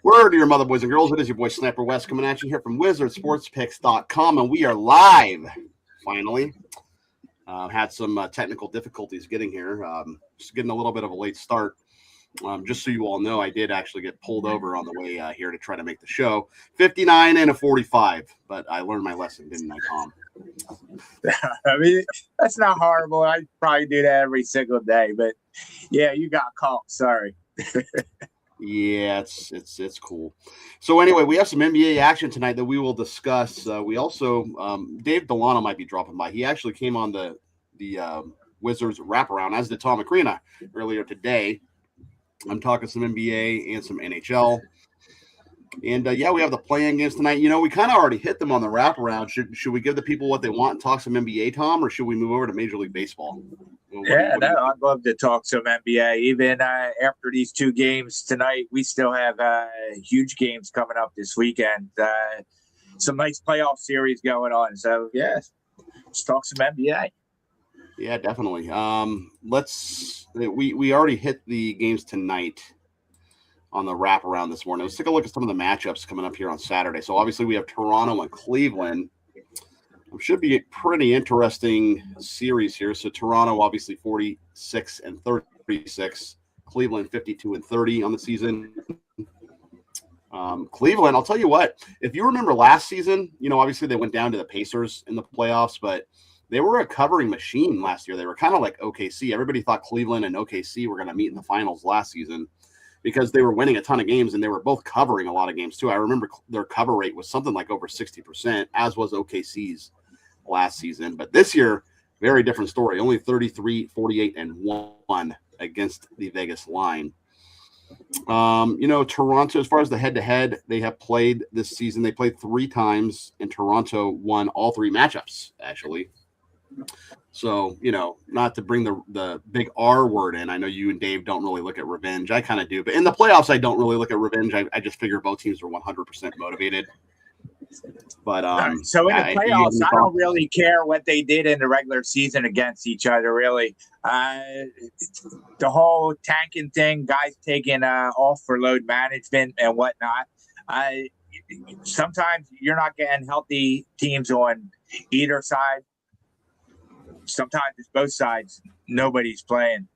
Word to your mother, boys and girls. It is your boy Sniper West coming at you here from WizardSportsPicks.com, and we are live, finally. Had some technical difficulties getting here. Just getting a little bit of a late start. Just so you all know, I did actually get pulled over on the way here to try to make the show. 59 and a 45, but I learned my lesson, didn't I, Tom? I mean, that's not horrible. I probably do that every single day, but yeah, you got caught. Sorry. Yeah, it's cool. So anyway, we have some NBA action tonight that we will discuss. We also Dave Delano might be dropping by. He actually came on the Wizards wraparound, as did Tom Macrina earlier today. I'm talking some NBA and some NHL. And yeah, we have the play-in games tonight. You know, we kind of already hit them on the wraparound. Should we give the people what they want and talk some NBA, Tom, or should we move over to Major League Baseball? I'd love to talk some NBA. Even after these two games tonight, we still have huge games coming up this weekend. Some nice playoff series going on. So, yeah, let's talk some NBA. Yeah, definitely. We already hit the games tonight on the wraparound this morning. Let's take a look at some of the matchups coming up here on Saturday. So obviously we have Toronto and Cleveland. It should be a pretty interesting series here. So Toronto obviously 46 and 36, Cleveland 52 and 30 on the season. Cleveland, I'll tell you what, if you remember last season, you know, obviously they went down to the Pacers in the playoffs, but they were a covering machine last year. They were kind of like OKC. Everybody thought Cleveland and OKC were going to meet in the finals last season, because they were winning a ton of games and they were both covering a lot of games too. I remember their cover rate was something like over 60%, as was OKC's last season. But this year, very different story. Only 33, 48, and 1 against the Vegas line. You know, Toronto, as far as the head-to-head, they have played this season. They played 3 times, and Toronto won all 3 matchups, actually. So, you know, not to bring the big R word in. I know you and Dave don't really look at revenge. I kind of do. But in the playoffs, I don't really look at revenge. I just figure both teams are 100% motivated. But so in the playoffs, I don't really care what they did in the regular season against each other, really. The whole tanking thing, guys taking off for load management and whatnot. Sometimes you're not getting healthy teams on either side. Sometimes it's both sides. Nobody's playing.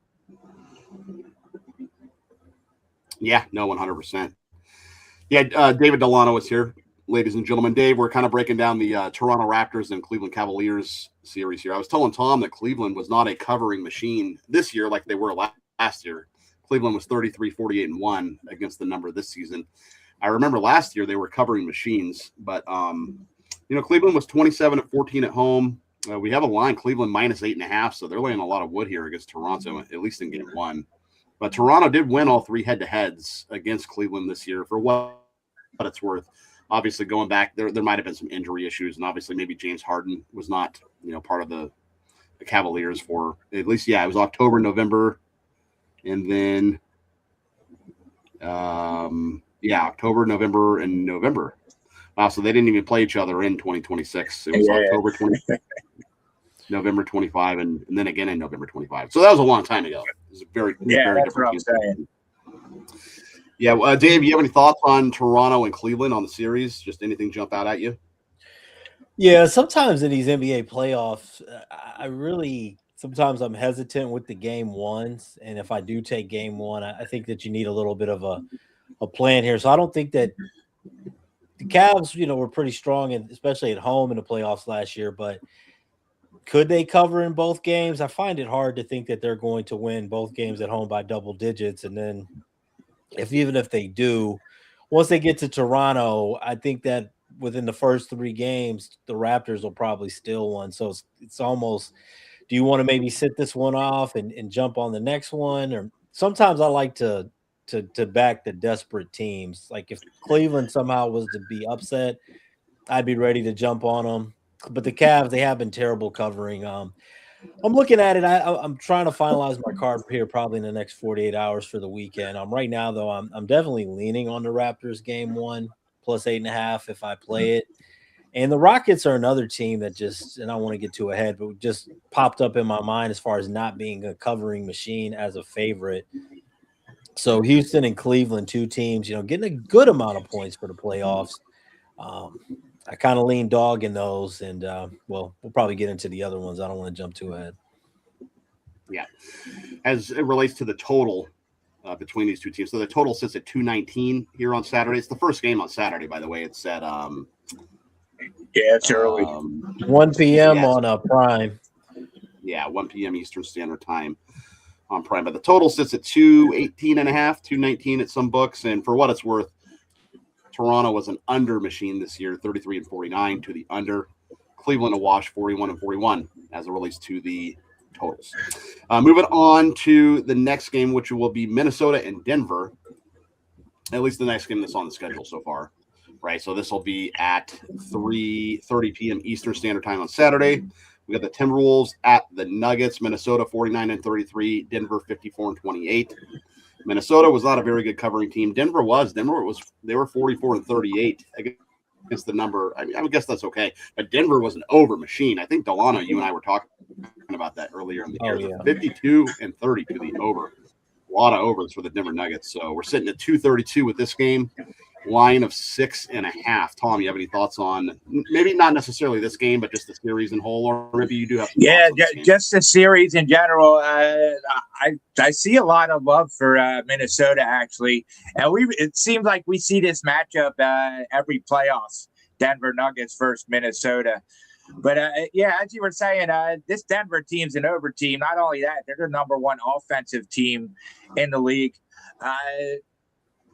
Yeah, no, 100%. Yeah, David Delano is here, ladies and gentlemen. Dave, we're kind of breaking down the Toronto Raptors and Cleveland Cavaliers series here. I was telling Tom that Cleveland was not a covering machine this year like they were last year. Cleveland was 33, 48, and 1 against the number this season. I remember last year they were covering machines, but, you know, Cleveland was 27 at 14 at home. We have a line, Cleveland minus 8.5, so they're laying a lot of wood here against Toronto, at least in game 1. But Toronto did win all 3 head-to-heads against Cleveland this year, for what it's worth. Obviously, going back, there might have been some injury issues, and obviously maybe James Harden was not, you know, part of the Cavaliers for at least, yeah, it was October, November, and then, October, November, and November. Wow, so they didn't even play each other in 2026. It was October 26. November 25, and then again in November 25. So that was a long time ago. It was a very that's what I'm saying. Yeah, Dave, you have any thoughts on Toronto and Cleveland on the series? Just anything jump out at you? Yeah, sometimes in these NBA playoffs, sometimes I'm hesitant with the game ones, and if I do take game 1, I think that you need a little bit of a plan here. So I don't think that the Cavs, you know, were pretty strong, and especially at home in the playoffs last year, but could they cover in both games? I find it hard to think that they're going to win both games at home by double digits. And then even if they do, once they get to Toronto, I think that within the first 3 games, the Raptors will probably steal one. So it's almost, do you want to maybe sit this one off and jump on the next one? Or sometimes I like to back the desperate teams. Like if Cleveland somehow was to be upset, I'd be ready to jump on them. But the Cavs, they have been terrible covering. I'm looking at it. I'm trying to finalize my card here probably in the next 48 hours for the weekend. Right now, though, I'm definitely leaning on the Raptors game 1 plus 8.5 if I play it. And the Rockets are another team that just, and I don't want to get too ahead, but just popped up in my mind as far as not being a covering machine as a favorite. So Houston and Cleveland, two teams, getting a good amount of points for the playoffs. I kind of lean dog in those, and we'll probably get into the other ones. I don't want to jump too ahead. Yeah, as it relates to the total between these two teams, so the total sits at 219 here on Saturday. It's the first game on Saturday, by the way. It's at it's early. 1 p.m. on Prime. Yeah, 1 p.m. Eastern Standard Time on Prime. But the total sits at 218 and a half, 219 at some books. And for what it's worth, Toronto was an under machine this year, 33 and 49 to the under. Cleveland a wash, 41 and 41 as it relates to the totals. Moving on to the next game, which will be Minnesota and Denver. At least the next game that's on the schedule so far, right? So this will be at 3:30 p.m. Eastern Standard Time on Saturday. We got the Timberwolves at the Nuggets. Minnesota 49 and 33. Denver 54 and 28. Minnesota was not a very good covering team. Denver was. They were 44 and 38 against the number. I mean, I would guess that's okay. But Denver was an over machine. I think Delano, you and I were talking about that earlier in the year. Yeah. 52 and 30 to the over. A lot of overs for the Denver Nuggets. So we're sitting at 232 with this game. Line of 6.5. Tom, you have any thoughts on maybe not necessarily this game, but just the series in whole, or maybe you do have some just the series in general. I see a lot of love for Minnesota, actually, and it seems like we see this matchup every playoffs. Denver Nuggets versus Minnesota. But as you were saying, this Denver team's an over team. Not only that, they're the number one offensive team in the league.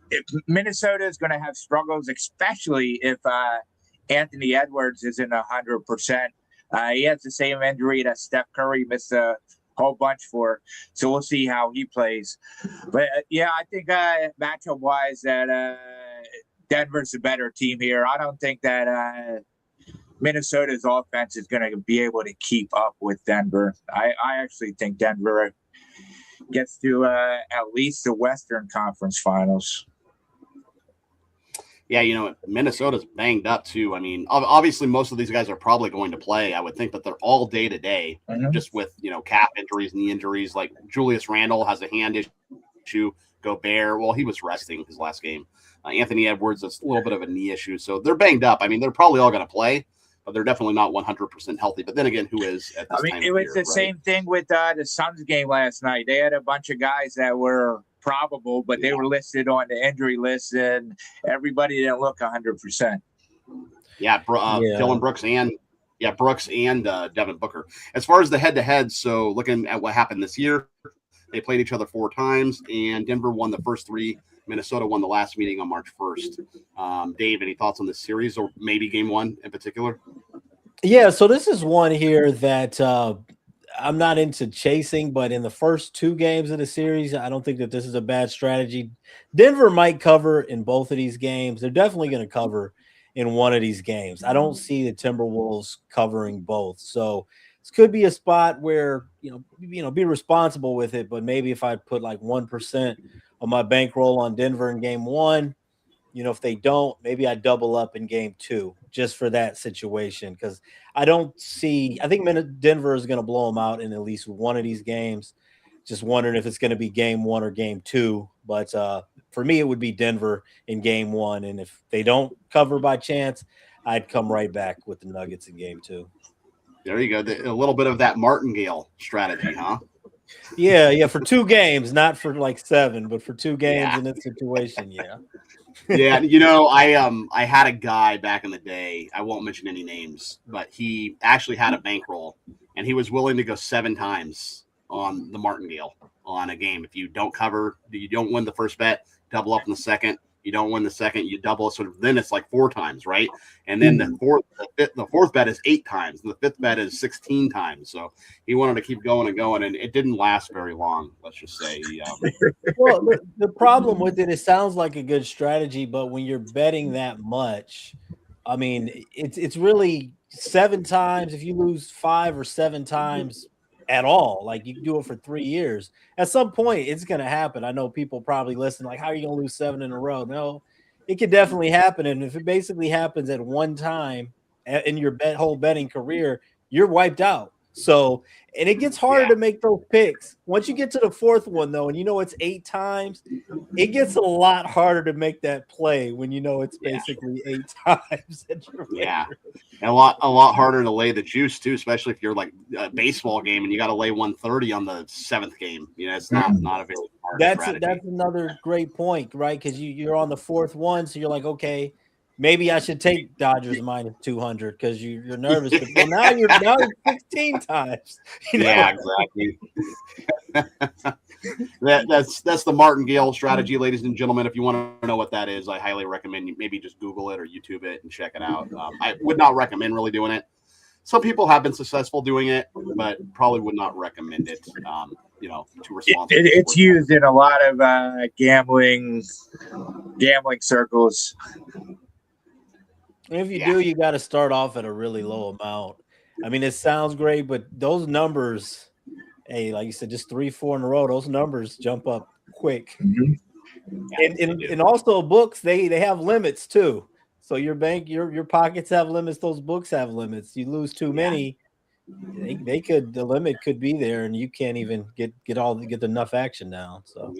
If Minnesota is going to have struggles, especially if Anthony Edwards isn't 100%. He has the same injury that Steph Curry missed a whole bunch for. So we'll see how he plays. But, I think matchup-wise that Denver's a better team here. I don't think that Minnesota's offense is going to be able to keep up with Denver. I actually think Denver gets to at least the Western Conference Finals. Yeah, Minnesota's banged up too. I mean, obviously most of these guys are probably going to play, I would think, but they're all day to day, just with, calf injuries, knee injuries. Like Julius Randle has a hand issue. Gobert, well, he was resting his last game. Anthony Edwards, a little bit of a knee issue. So they're banged up. I mean, they're probably all going to play, but they're definitely not 100% healthy. But then again, who is at this time it was the same thing with the Suns game last night. They had a bunch of guys that were probable, but they were listed on the injury list, and everybody didn't look 100%. Dylan Brooks and Devin Booker. As far as the head-to-head, so looking at what happened this year, they played each other 4 times, and Denver won the first 3. Minnesota won the last meeting on March 1st. Dave, any thoughts on this series, or maybe game 1 in particular? Yeah, so this is one here that I'm not into chasing, but in the first 2 games of the series, I don't think that this is a bad strategy. Denver might cover in both of these games. They're definitely going to cover in one of these games. I don't see the Timberwolves covering both. So this could be a spot where, be responsible with it, but maybe if I put like 1% of my bankroll on Denver in game 1, if they don't, maybe I double up in game 2 just for that situation, because I think Denver is going to blow them out in at least one of these games. Just wondering if it's going to be game 1 or game 2. But for me, it would be Denver in game 1. And if they don't cover by chance, I'd come right back with the Nuggets in game 2. There you go. A little bit of that martingale strategy, huh? Yeah, for 2 games, not for like 7, but for 2 games in this situation, yeah. Yeah, I had a guy back in the day, I won't mention any names, but he actually had a bankroll, and he was willing to go 7 times on the martingale on a game. If you don't cover, you don't win the first bet, double up in the second. You don't win the second, you double it. So then it's like 4 times, right? And then the fourth bet is 8 times, and the 5th bet is 16 times. So he wanted to keep going and going, and it didn't last very long. Let's just say. Well, the problem with it sounds like a good strategy, but when you're betting that much, I mean, it's really 7 times. If you lose 5 or 7 times at all, like you can do it for 3 years, at some point it's going to happen. I know people probably listen like, how are you going to lose 7 in a row? No, it could definitely happen. And if it basically happens at one time in your whole betting career, you're wiped out. So, and it gets harder Yeah. to make those picks. Once you get to the fourth one, though, and you know it's 8 times, it gets a lot harder to make that play when you know it's basically 8 times that you're favored. And a lot harder to lay the juice too, especially if you're like a baseball game and you got to lay 130 on the 7th game. You know, it's not a very hard strategy. That's another great point, right? Because you're on the 4th one, so you're like, okay, maybe I should take Dodgers minus 200 because you're nervous. But well, now you're 16 times. You know? Yeah, exactly. That's the martingale strategy, ladies and gentlemen. If you want to know what that is, I highly recommend you maybe just Google it or YouTube it and check it out. I would not recommend really doing it. Some people have been successful doing it, but probably would not recommend it. To responsible. It's used in a lot of gambling circles. And if you do, you got to start off at a really low amount. I mean, it sounds great, but those numbers, hey, like you said, just 3, 4 in a row, those numbers jump up quick. And also books, they have limits too. So your pockets have limits, those books have limits. You lose too many, the limit could be there, and you can't even get enough action down. So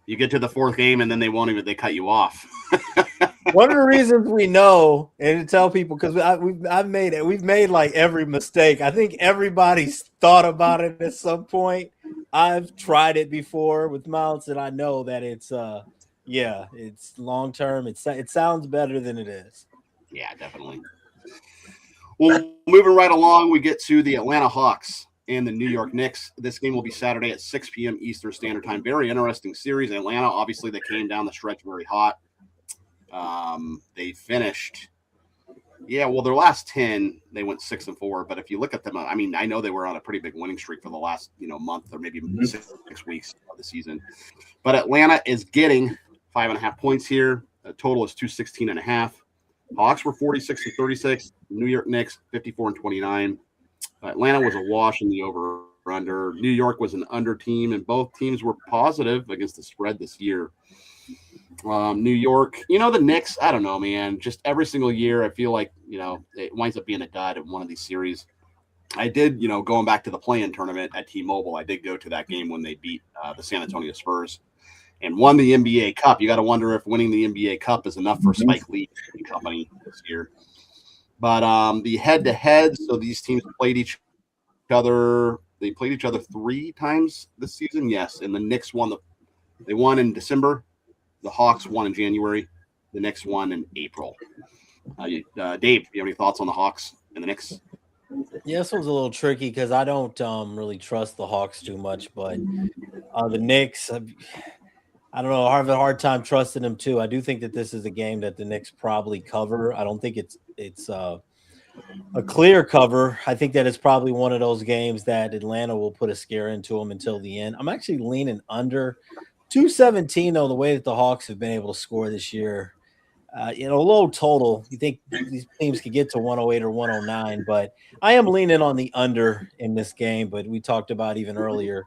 you get to the 4th game and then they cut you off. One of the reasons we know, and to tell people, because we've made like every mistake. I think everybody's thought about it at some point. I've tried it before with mounts, and I know that it's long term. It sounds better than it is. Yeah, definitely. Well, moving right along, we get to the Atlanta Hawks and the New York Knicks. This game will be Saturday at 6 p.m. Eastern Standard Time. Very interesting series. Atlanta, obviously, they came down the stretch very hot. They finished, their last 10, they went 6-4. But if you look at them, I mean, I know they were on a pretty big winning streak for the last, month or maybe 6 weeks of the season. But Atlanta is getting 5.5 points here. The total is 216.5. Hawks were 46-36. New York Knicks 54-29. Atlanta was a wash in the over/under. New York was an under team, and both teams were positive against the spread this year. New York, the Knicks, I don't know, man. Just every single year, I feel like, it winds up being a dud in one of these series. I did, going back to the play-in tournament at T-Mobile, I did go to that game when they beat the San Antonio Spurs and won the NBA Cup. You got to wonder if winning the NBA Cup is enough for Spike Lee and company this year. But the head-to-head, so these teams played each other. They played each other 3 times this season, yes. And the Knicks they won in December. The Hawks won in January. The Knicks won in April. Dave, do you have any thoughts on the Hawks and the Knicks? Yeah, this one's a little tricky because I don't really trust the Hawks too much, but the Knicks, I don't know. I have a hard time trusting them too. I do think that this is a game that the Knicks probably cover. I don't think it's a clear cover. I think that it's probably one of those games that Atlanta will put a scare into them until the end. I'm actually leaning under 217 though. The way that the Hawks have been able to score this year, low total. You think these teams could get to 108 or 109, but I am leaning on the under in this game. But we talked about even earlier.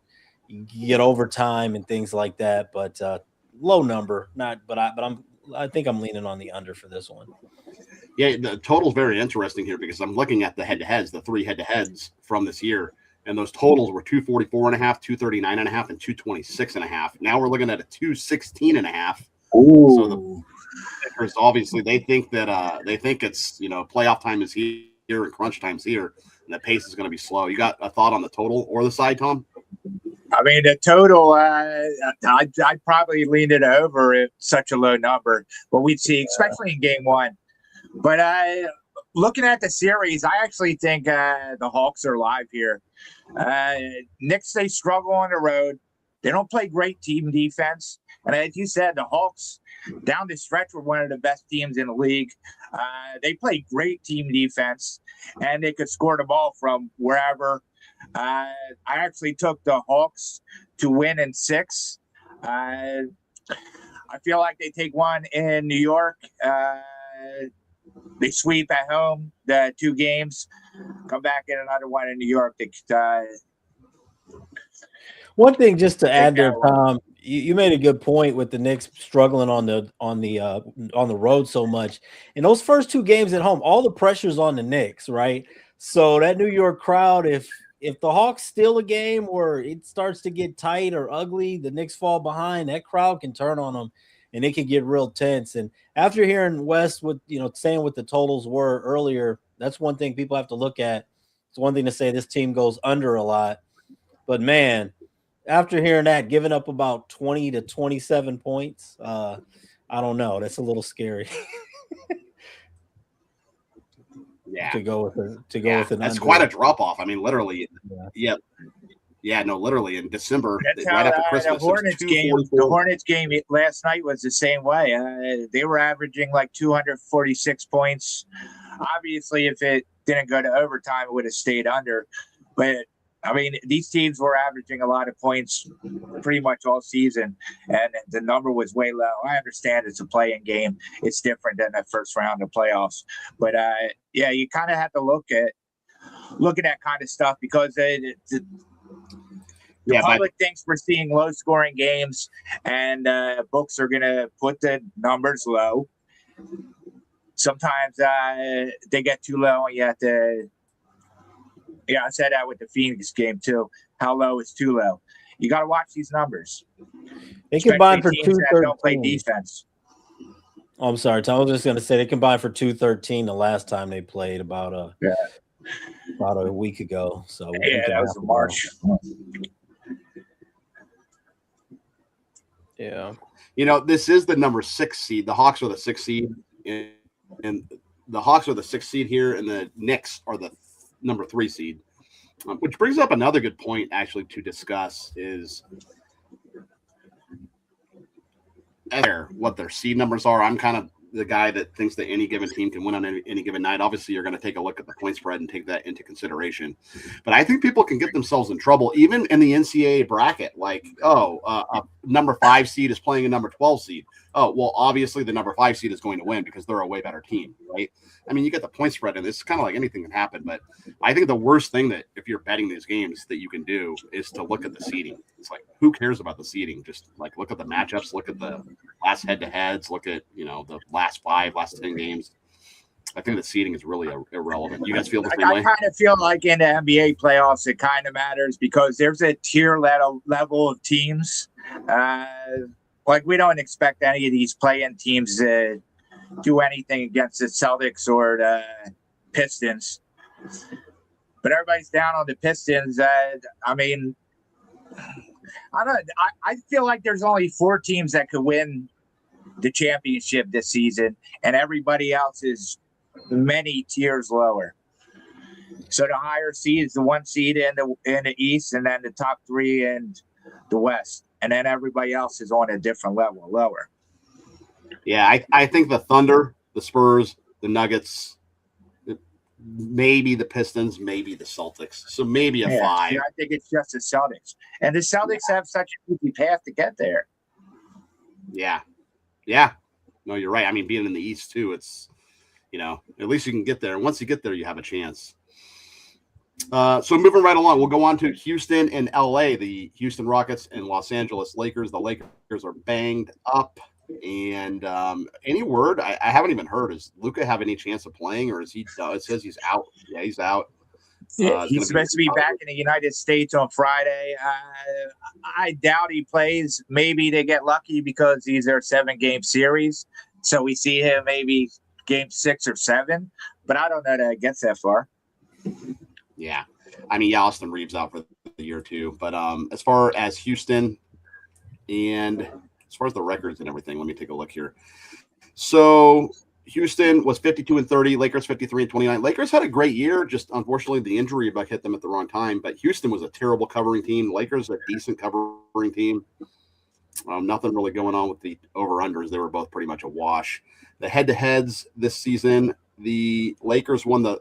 You get overtime and things like that, but low number, I think I'm leaning on the under for this one. Yeah, the total is very interesting here because I'm looking at the head-to-heads, the 3 head-to-heads from this year, and those totals were 244.5, 239.5, and 226.5. Now we're looking at a 216.5. So the Lakers, obviously, they think it's playoff time is here and crunch time's here, and the pace is going to be slow. You got a thought on the total or the side, Tom? I mean, the total, I'd probably lean it over at such a low number. But we'd see, especially in game 1. But looking at the series, I actually think the Hawks are live here. Knicks, they struggle on the road. They don't play great team defense. And as you said, the Hawks down the stretch were one of the best teams in the league. They play great team defense, and they could score the ball from wherever. I actually took the Hawks to win in 6. I feel like they take one in New York. They sweep at home the 2 games, come back in another one in New York. One thing just to add there, Tom, you made a good point with the Knicks struggling on the road so much. In those first 2 games at home, all the pressure's on the Knicks, right? So that New York crowd, if the Hawks steal a game or it starts to get tight or ugly, the Knicks fall behind, that crowd can turn on them and it can get real tense. And after hearing Wes saying what the totals were earlier, that's one thing people have to look at. It's one thing to say this team goes under a lot, but man, after hearing that, giving up about 20 to 27 points, I don't know. That's a little scary. Yeah. To go with an that's under. quite a drop off. I mean, literally. Yeah. No, literally in December, right after Christmas. The Hornets game last night was the same way. They were averaging like 246 points. Obviously, if it didn't go to overtime, it would have stayed under. But I mean, these teams were averaging a lot of points pretty much all season, and the number was way low. I understand it's a play-in game; it's different than the first round of playoffs. But you kind of have to look at that kind of stuff because the public thinks we're seeing low-scoring games, and books are going to put the numbers low. Sometimes they get too low, and you have to. Yeah, I said that with the Phoenix game too. How low is too low? You got to watch these numbers. They combined for 213. Don't play defense. Oh, I'm sorry, Tom. I was just going to say they combined for 213 the last time they played about a week ago. So that was in March. Yeah. This is the number 6 seed. The Hawks are the 6th seed, and the Hawks are the 6th seed here, and the Knicks are the number 3 seed, which brings up another good point actually to discuss is what their seed numbers are. I'm kind of the guy that thinks that any given team can win on any given night. Obviously, you're going to take a look at the point spread and take that into consideration. But I think people can get themselves in trouble, even in the NCAA bracket. Like, a number 5 seed is playing a number 12 seed. Oh, well, obviously the number 5 seed is going to win because they're a way better team, right? I mean, you get the point spread, and it's kind of like anything can happen. But I think the worst thing that if you're betting these games that you can do is to look at the seeding. It's like, who cares about the seeding? Just like look at the matchups, look at the last head-to-heads, look at the last 10 games. I think the seeding is really irrelevant. You guys feel the same way? I kind of feel like in the NBA playoffs, it kind of matters because there's a tier level of teams. Like we don't expect any of these play-in teams to do anything against the Celtics or the Pistons, but everybody's down on the Pistons. I mean, I feel like there's only 4 teams that could win the championship this season, and everybody else is many tiers lower. So the higher seed is the 1 seed in the East, and then the top 3 in the West, and then everybody else is on a different level lower. Yeah, I think the Thunder, the Spurs, the Nuggets, maybe the Pistons, maybe the Celtics. So maybe a 5. I think it's just the Celtics. And the Celtics have such an easy path to get there. Yeah. No, you're right. I mean, being in the East too, it's, at least you can get there. And once you get there, you have a chance. So moving right along, we'll go on to Houston and LA, the Houston Rockets and Los Angeles Lakers. The Lakers are banged up. And any word I haven't even heard, is Luka have any chance of playing, or is he? It says he's out. Yeah, he's out. He's supposed to be back in the United States on Friday. I doubt he plays. Maybe they get lucky because these are 7-game series, so we see him maybe game 6 or 7. But I don't know that it gets that far. Yeah, I mean, Austin Reeves out for the year too. But as far as Houston and as far as the records and everything, let me take a look here. So Houston was 52-30, Lakers 53-29. Lakers had a great year. Just unfortunately, the injury bug hit them at the wrong time. But Houston was a terrible covering team. Lakers a decent covering team. Nothing really going on with the over-unders. They were both pretty much a wash. The head-to-heads this season, the Lakers won the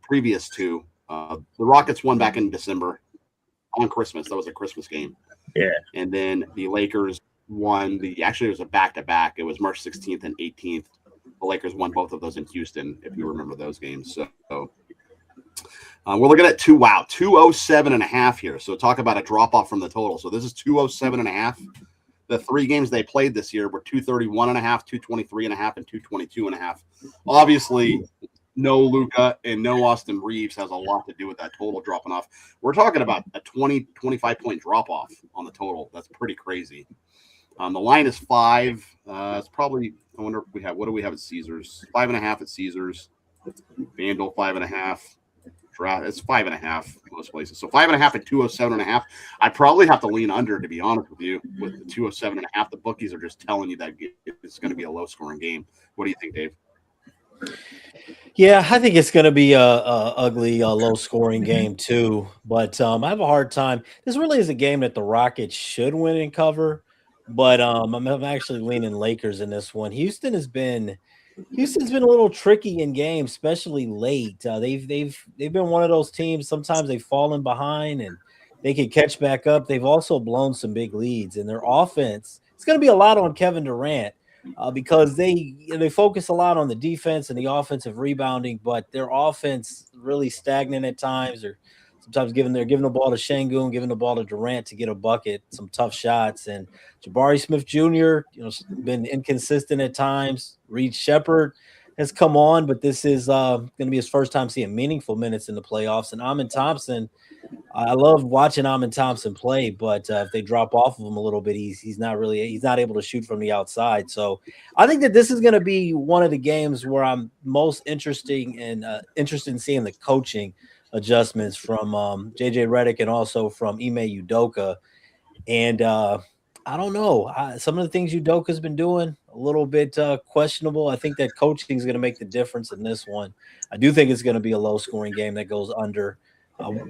previous 2. The Rockets won back in December on Christmas. That was a Christmas game. Yeah. And then the Lakers won actually it was a back-to-back. It was March 16th and 18th. The Lakers won both of those in Houston, if you remember those games. So we're looking at 207.5 here. So talk about a drop-off from the total. So this is 207.5. The 3 games they played this year were 231.5, 223.5, and 222.5. Obviously, no Luka and no Austin Reeves has a lot to do with that total dropping off. We're talking about a 20, 25-point drop off on the total. That's pretty crazy. The line is 5. It's probably, I wonder if we have, what do we have at Caesars? 5.5 at Caesars. FanDuel 5.5. It's 5.5 most places. So 5.5 at 207.5. I probably have to lean under, to be honest with you. With the 207.5, the bookies are just telling you that it's going to be a low scoring game. What do you think, Dave? Yeah, I think it's going to be a ugly, low scoring game too. But I have a hard time. This really is a game that the Rockets should win and cover. But I'm actually leaning Lakers in this one. Houston's been a little tricky in games, especially late. They've been one of those teams. Sometimes they've fallen behind and they can catch back up. They've also blown some big leads, and their offense. It's going to be a lot on Kevin Durant. Because they focus a lot on the defense and the offensive rebounding, but their offense really stagnant at times, or sometimes they're giving the ball to Şengün, giving the ball to Durant to get a bucket, some tough shots, and Jabari Smith Jr. Been inconsistent at times. Reed Shepherd has come on, but this is going to be his first time seeing meaningful minutes in the playoffs. And Amin Thompson, I love watching Amin Thompson play, but if they drop off of him a little bit, he's not able to shoot from the outside. So I think that this is going to be one of the games where I'm most interested in seeing the coaching adjustments from JJ Redick and also from Ime Udoka. And I don't know, some of the things Udoka's been doing a little bit questionable. I think that coaching is going to make the difference in this one. I do think it's going to be a low scoring game that goes under.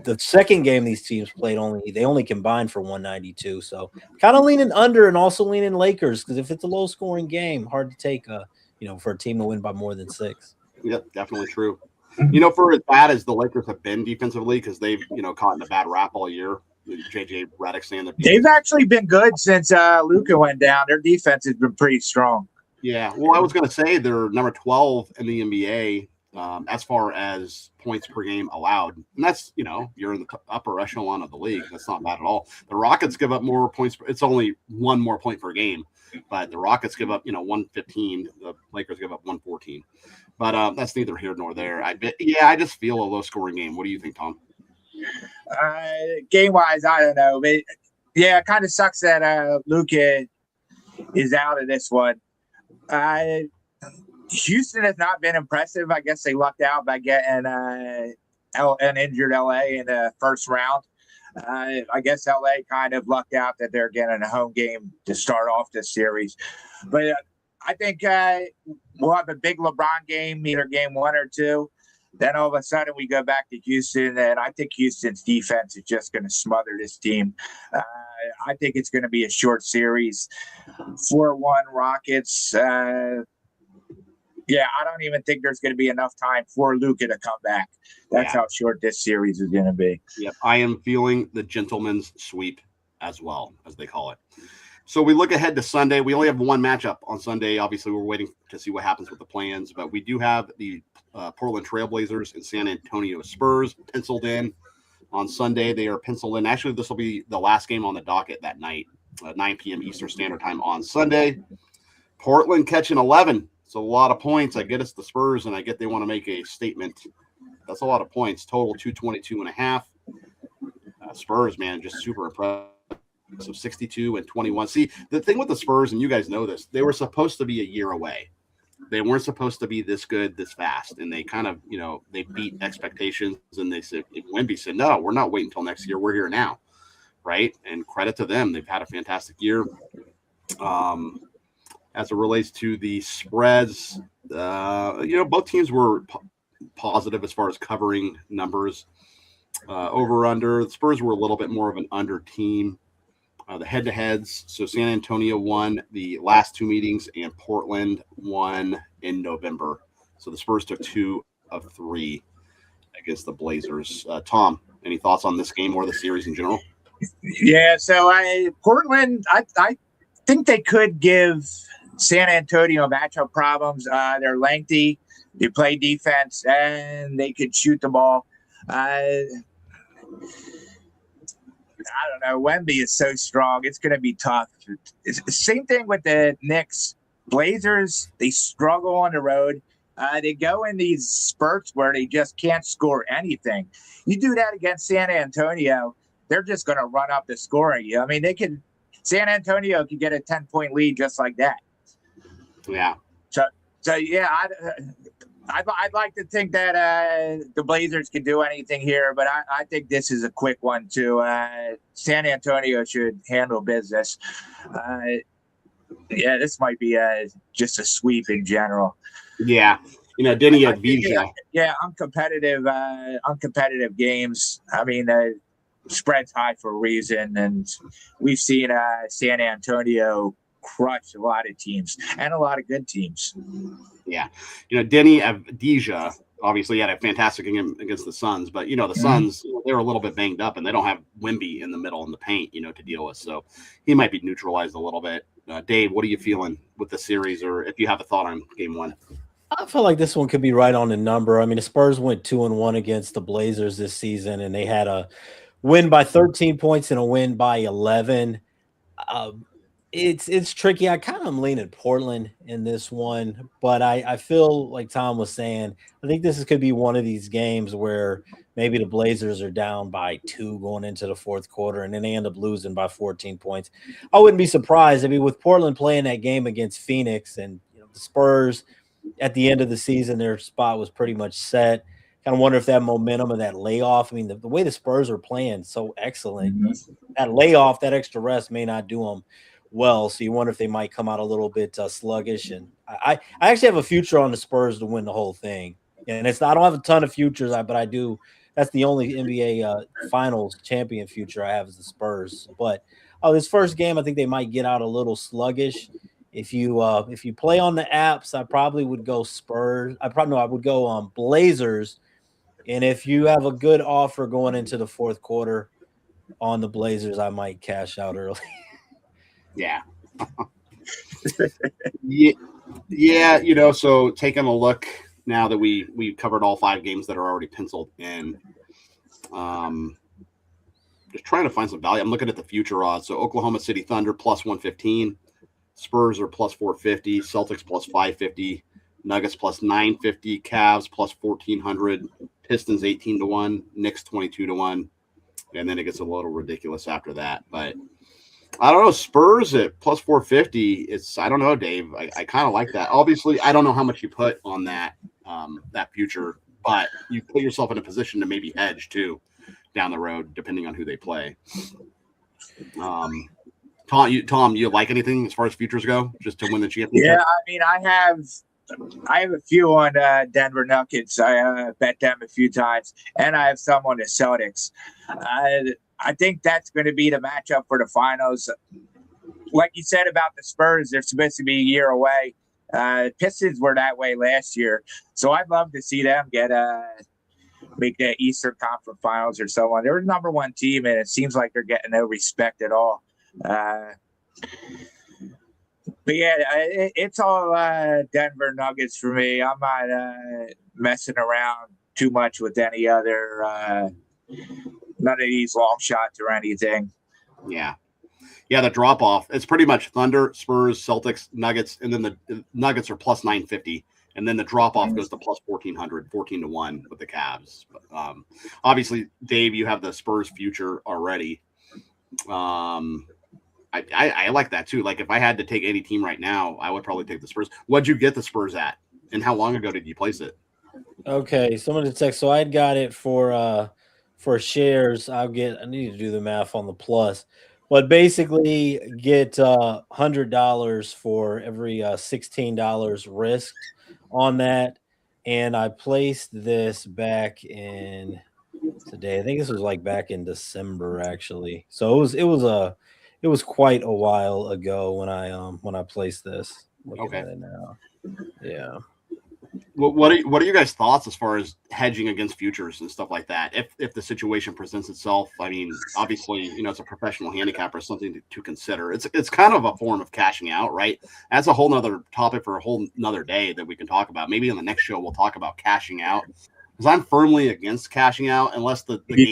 The second game these teams played they only combined for 192. So kind of leaning under and also leaning Lakers, because if it's a low scoring game, hard to take for a team to win by more than 6. Yep, definitely true. For as bad as the Lakers have been defensively, because they've caught in a bad rap all year. JJ Redick saying that they've actually been good since Luka went down. Their defense has been pretty strong. Yeah, well, I was going to say they're number 12 in the NBA. As far as points per game allowed. And that's, you're in the upper echelon of the league. That's not bad at all. The Rockets give up more points. It's only one more point per game, but the Rockets give up, 115. The Lakers give up 114. But that's neither here nor there. I just feel a low scoring game. What do you think, Tom? Game wise, I don't know. But yeah, it kind of sucks that Luka is out of this one. Houston has not been impressive. I guess they lucked out by getting an injured LA in the first round. I guess LA kind of lucked out that they're getting a home game to start off this series. But I think we'll have a big LeBron game, either game 1 or 2. Then all of a sudden we go back to Houston, and I think Houston's defense is just going to smother this team. I think it's going to be a short series. 4-1 Rockets. Yeah, I don't even think there's going to be enough time for Luka to come back. That's how short this series is going to be. Yep, I am feeling the gentleman's sweep as well, as they call it. So we look ahead to Sunday. We only have one matchup on Sunday. Obviously, we're waiting to see what happens with the plans, but we do have the Portland Trailblazers and San Antonio Spurs penciled in on Sunday. They are penciled in. Actually, this will be the last game on the docket that night, 9 p.m. Eastern Standard Time on Sunday. Portland catching 11. It's a lot of points. I get it's the Spurs, and I get they want to make a statement. That's a lot of points. Total 222.5. Spurs, man, just super impressive. So 62 and 21. See, the thing with the Spurs, and you guys know this, they were supposed to be a year away. They weren't supposed to be this good, this fast. And they kind of, they beat expectations. And they said, Wemby said, no, we're not waiting until next year. We're here now. Right. And credit to them. They've had a fantastic year. As it relates to the spreads, both teams were positive as far as covering numbers. Over under, the Spurs were a little bit more of an under team. The head-to-heads, so San Antonio won the last 2 meetings, and Portland won in November. So the Spurs took 2 of 3 against the Blazers. Tom, any thoughts on this game or the series in general? Yeah, so Portland, I think they could give San Antonio matchup problems. They're lengthy, they play defense, and they could shoot the ball. I don't know. Wemby is so strong. It's going to be tough. It's the same thing with the Knicks. Blazers, they struggle on the road. They go in these spurts where they just can't score anything. You do that against San Antonio, they're just going to run up the scoring. I mean, San Antonio could get a 10-point lead just like that. Yeah. So yeah, I'd like to think that the Blazers can do anything here, but I think this is a quick one too. San Antonio should handle business. Yeah, this might be just a sweep in general. Yeah. Denny Avdija. Yeah, uncompetitive games. I mean, spread's high for a reason, and we've seen San Antonio crush a lot of teams and a lot of good teams. Yeah. Denny Avdija obviously had a fantastic game against the Suns, but the Suns, they're a little bit banged up and they don't have Wemby in the middle in the paint, to deal with. So he might be neutralized a little bit. Dave, what are you feeling with the series, or if you have a thought on game one? I feel like this one could be right on the number. I mean, the Spurs went 2-1 against the Blazers this season, and they had a win by 13 points and a win by 11. It's tricky. I kind of am leaning Portland in this one, but I feel like Tom was saying, I think this could be one of these games where maybe the Blazers are down by 2 going into the fourth quarter, and then they end up losing by 14 points. I wouldn't be surprised. I mean, with Portland playing that game against Phoenix and the Spurs at the end of the season, their spot was pretty much set. Kind of wonder if that momentum of that layoff, I mean, the way the Spurs are playing so excellent, that layoff, that extra rest may not do them well. So you wonder if they might come out a little bit sluggish. And I actually have a future on the Spurs to win the whole thing. And I don't have a ton of futures, but I do. That's the only NBA Finals champion future I have is the Spurs. But this first game, I think they might get out a little sluggish. If you play on the apps, I probably would go Spurs. I would go Blazers. And if you have a good offer going into the fourth quarter on the Blazers, I might cash out early. Yeah. Yeah. So taking a look now that we covered all 5 games that are already penciled in, just trying to find some value. I'm looking at the future odds. So Oklahoma City Thunder plus 115, Spurs are plus 450, Celtics plus 550, Nuggets plus 950, Cavs plus 1400, Pistons 18-1, Knicks 22-1, and then it gets a little ridiculous after that. But I don't know, Spurs at plus 450. I don't know, Dave. I kind of like that. Obviously, I don't know how much you put on that future, but you put yourself in a position to maybe hedge too down the road, depending on who they play. Tom, you like anything as far as futures go, just to win the championship? Yeah, I mean, I have a few on Denver Nuggets. I bet them a few times, and I have some on the Celtics. I think that's going to be the matchup for the finals. Like you said about the Spurs, they're supposed to be a year away. Pistons were that way last year, so I'd love to see them make the Eastern Conference Finals or so on. They're the number 1 team, and it seems like they're getting no respect at all. But yeah, it's all Denver Nuggets for me. I'm not messing around too much with any other none of these long shots or anything. Yeah, the drop off. It's pretty much Thunder, Spurs, Celtics, Nuggets, and then the Nuggets are plus 950, and then the drop off goes to plus 1400, 14-1 with the Cavs. But, obviously, Dave, you have the Spurs future already. I like that too. Like if I had to take any team right now, I would probably take the Spurs. What'd you get the Spurs at, and how long ago did you place it? Okay, someone to text. So I got it for shares. I need to do the math on the plus, but basically get $100 for every $16 risked on that. And I placed this back in today. I think this was like back in December actually. So it was quite a while ago when I placed this. Looking at it now. Yeah. What are you guys' thoughts as far as hedging against futures and stuff like that? If the situation presents itself, I mean, obviously, it's a professional handicapper, something to consider. It's kind of a form of cashing out, right? That's a whole nother topic for a whole nother day that we can talk about. Maybe on the next show we'll talk about cashing out, because I'm firmly against cashing out unless the game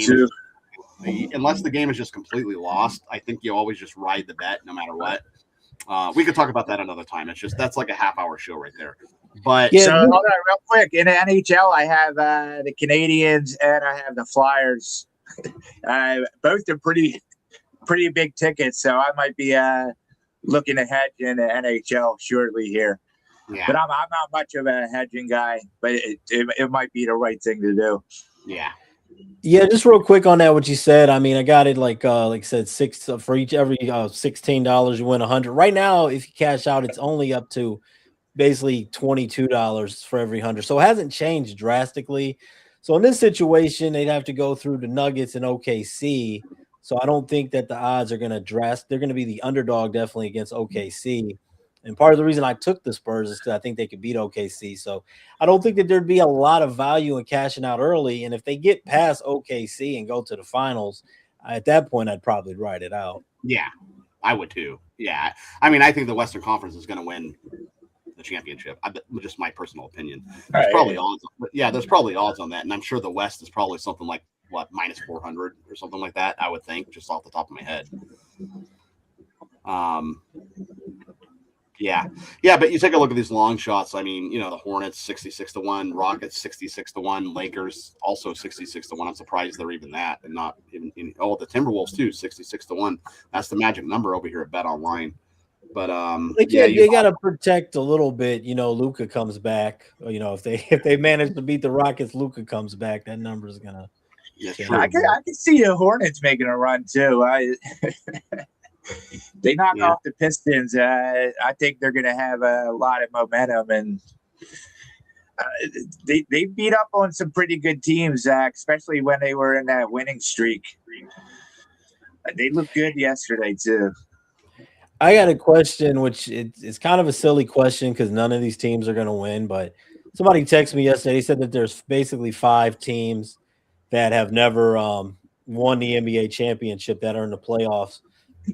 is just completely lost. I think you always just ride the bet no matter what. We could talk about that another time. That's like a half-hour show right there. But Yeah, So hold on, real quick. In the NHL, I have the Canadians and I have the Flyers. Both are pretty big tickets, so I might be looking to hedge in the NHL shortly here. yeah, But I'm not much of a hedging guy, but it might be the right thing to do. yeah, Yeah, just real quick on that, what you said. I mean, I got it like I said, for every $16 you win 100. Right now, if you cash out, it's only up to basically $22 for every 100. So it hasn't changed drastically. So in this situation, they'd have to go through the Nuggets and OKC. So I don't think that the odds are going to they're going to be the underdog definitely against OKC. And part of the reason I took the Spurs is because I think they could beat OKC. So I don't think that there'd be a lot of value in cashing out early. And if they get past OKC and go to the finals, at that point, I'd probably ride it out. yeah. I would too. Yeah, I mean, I think the Western Conference is going to win the championship. Just my personal opinion. There's probably odds. There's probably odds on that, and I'm sure the West is probably something like minus 400 or something like that. I would think, just off the top of my head. Yeah. But you take a look at these long shots. I mean, the Hornets 66-1, Rockets 66-1, Lakers also 66-1. I'm surprised they're even that, and not even the Timberwolves too 66-1. That's the magic number over here at Bet Online. But they got to protect a little bit. Luka comes back. If they manage to beat the Rockets, Luka comes back. That number is gonna. Yeah, I can see the Hornets making a run too. They knock off the Pistons. I think they're gonna have a lot of momentum, and they beat up on some pretty good teams, especially when they were in that winning streak. They looked good yesterday too. I got a question, which it's kind of a silly question because none of these teams are going to win. But somebody texted me yesterday. He said that there's basically 5 teams that have never won the NBA championship that are in the playoffs.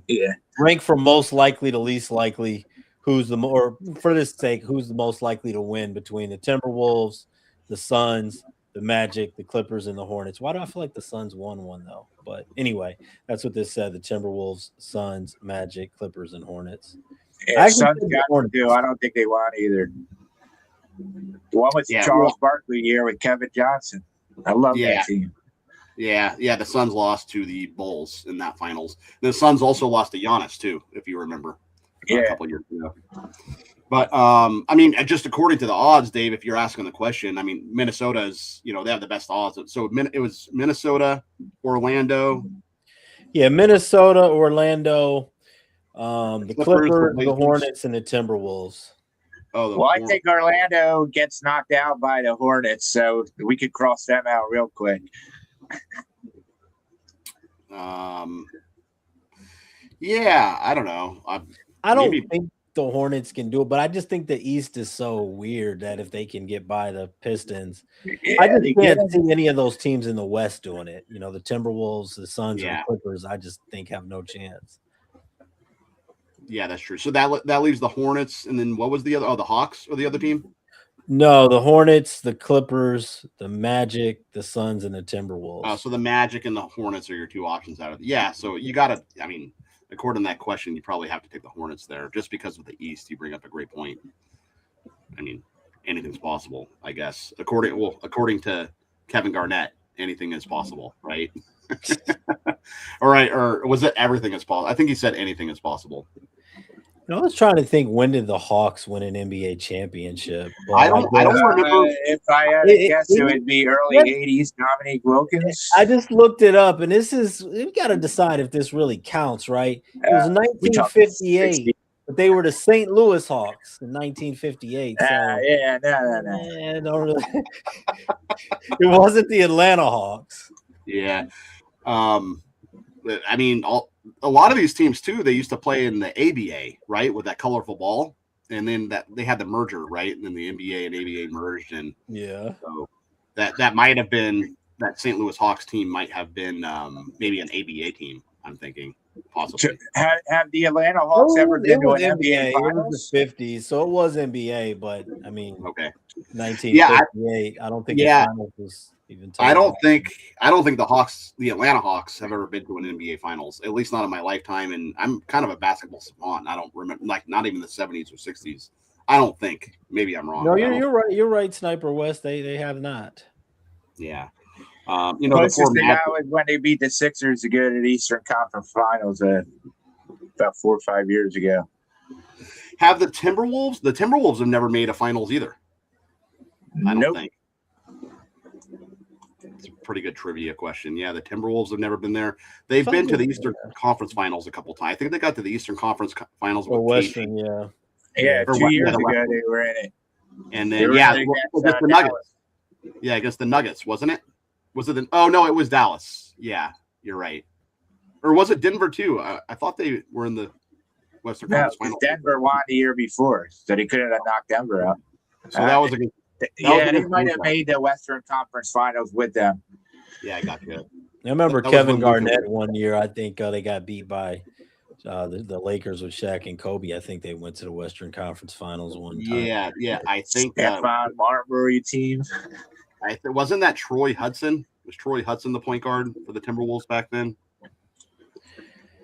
Yeah. Rank from most likely to least likely. Who's the most likely to win between the Timberwolves, the Suns, the Magic, the Clippers, and the Hornets? Why do I feel like the Suns won one though? But anyway, that's what this said: the Timberwolves, Suns, Magic, Clippers, and Hornets. Yeah, Suns got to do. I don't think they won either. The one with Charles Barkley here with Kevin Johnson. I love that team. Yeah. The Suns lost to the Bulls in that finals. The Suns also lost to Giannis too, if you remember. A couple years ago. But I mean, just according to the odds, Dave, if you're asking the question, I mean, Minnesota's, they have the best odds. So it was Minnesota, Orlando. Yeah, Minnesota, Orlando, the Clippers, the Hornets, and the Timberwolves. I think Orlando gets knocked out by the Hornets, so we could cross them out real quick. Yeah, I don't know. I don't think the Hornets can do it, but I just think the East is so weird that if they can get by the Pistons, I just can't see any of those teams in the West doing it. The Timberwolves, the Suns, and the Clippers, I just think have no chance. Yeah, that's true. So that leaves the Hornets, and then what was the other? Oh, the Hawks or the other team? No, the Hornets, the Clippers, the Magic, the Suns, and the Timberwolves. So the Magic and the Hornets are your 2 options out of it. Yeah, so you got to, I mean, according to that question, you probably have to take the Hornets there just because of the East. You bring up a great point. I mean, anything's possible, I guess. According to Kevin Garnett, anything is possible, right? All right, or was it everything is possible? I think he said anything is possible. I was trying to think, when did the Hawks win an NBA championship? I don't remember. If I had to guess, it would be early 80s, Dominique Wilkins. I just looked it up, and we got to decide if this really counts, right? It was 1958, but they were the St. Louis Hawks in 1958. So, no. Don't really. It wasn't the Atlanta Hawks. Yeah. I mean, a lot of these teams too, they used to play in the ABA, right, with that colorful ball, and then that they had the merger, right, and then the NBA and ABA merged, and so that might have been that St. Louis Hawks team might have been maybe an ABA team. I'm thinking possibly. Have the Atlanta Hawks ever been to an NBA finals? It was the 50s, so it was NBA, but I mean, 1958. I don't think the finals was. I don't think the Atlanta Hawks have ever been to an NBA finals, at least not in my lifetime. And I'm kind of a basketball savant. I don't remember, not even the 70s or 60s. I don't think. Maybe I'm wrong. No, you're right. You're right, Sniper West. They have not. Yeah. You know, the Closest poor they Magic. got was when they beat the Sixers to go to the Eastern Conference Finals about 4 or 5 years ago. Have the Timberwolves? The Timberwolves have never made a finals either. I don't Nope. think. It's a pretty good trivia question. Yeah, the Timberwolves have never been there. They've been to the Eastern Conference Finals a couple times. I think they got to the Eastern Conference Finals Or with Western, yeah. Yeah, Or 2 years the ago Western. they were in it. And They then were in it against the Nuggets. Yeah, against the Nuggets, wasn't it? Was it? Oh no, it was Dallas. Yeah, you're right. Or was it Denver too? I thought they were in the Western No, Conference because Finals. Denver won the year before, so they couldn't have knocked Denver out. So that was against. They might have made the Western Conference Finals with them. Yeah, I got you. I remember That was Kevin when Luka Garnett one year. I think they got beat by the Lakers with Shaq and Kobe. I think they went to the Western Conference Finals one time. Yeah. I think Stephon Marbury team. Wasn't that Troy Hudson? Was Troy Hudson the point guard for the Timberwolves back then?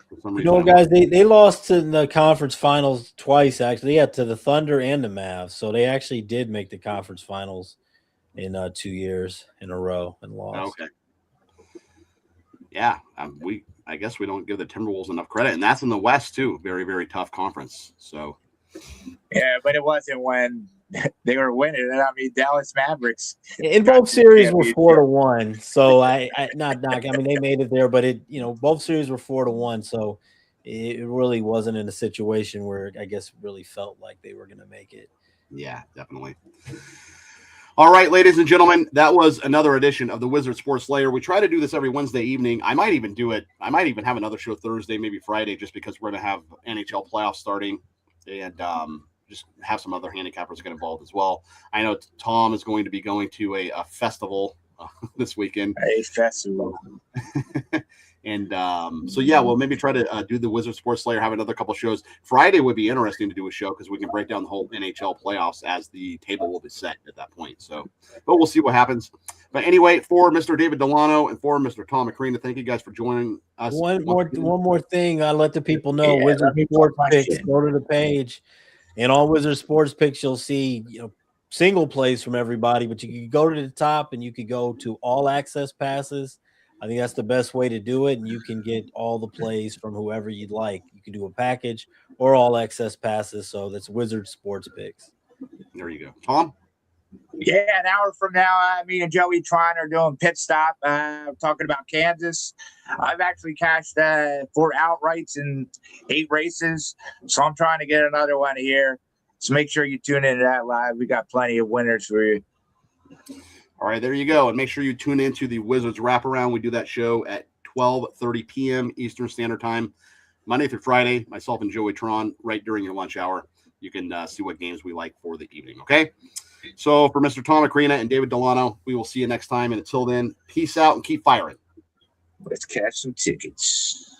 For some You reason, know, guys, they lost to the conference finals twice, actually. Yeah, to the Thunder and the Mavs. So they actually did make the conference finals in 2 years in a row and lost. Okay. Yeah, I guess we don't give the Timberwolves enough credit, and that's in the West too. Very, very tough conference. So. Yeah, but it wasn't when they were winning. I mean, Dallas Mavericks in both series were 4-1. So I mean, they made it there, but both series were 4-1. So it really wasn't in a situation where I guess really felt like they were going to make it. Yeah, definitely. All right, ladies and gentlemen, that was another edition of the Wizard Sports Lair. We try to do this every Wednesday evening. I might even do it. I might even have another show Thursday, maybe Friday, just because we're going to have NHL playoffs starting and just have some other handicappers get involved as well. I know Tom is going to be going to a festival this weekend. A festival. And so, yeah, we'll maybe try to do the Wizard Sports Lair, have another couple shows. Friday would be interesting to do a show because we can break down the whole NHL playoffs as the table will be set at that point. So, but we'll see what happens. But anyway, for Mr. David Delano and for Mr. Tom McCrean, thank you guys for joining us. One more thing. I let the people know. Wizard Sports Picks, go to the page. And on Wizard Sports Picks, you'll see single plays from everybody, but you can go to the top and you could go to all access passes. I think that's the best way to do it, and you can get all the plays from whoever you'd like. You can do a package or all access passes. So that's Wizard Sports Picks. There you go, Tom. Yeah, an hour from now, me and Joey Tron are doing pit stop, talking about Kansas. I've actually cashed 4 outrights in 8 races, so I'm trying to get another one here. So make sure you tune into that live. We got plenty of winners for you. All right, there you go. And make sure you tune into the Wizards Wraparound. We do that show at 12:30 p.m. Eastern Standard Time, Monday through Friday, myself and Joey Tron, right during your lunch hour. You can see what games we like for the evening, okay? So for Mr. Tom Akrina and David Delano, we will see you next time. And until then, peace out and keep firing. Let's cash some tickets.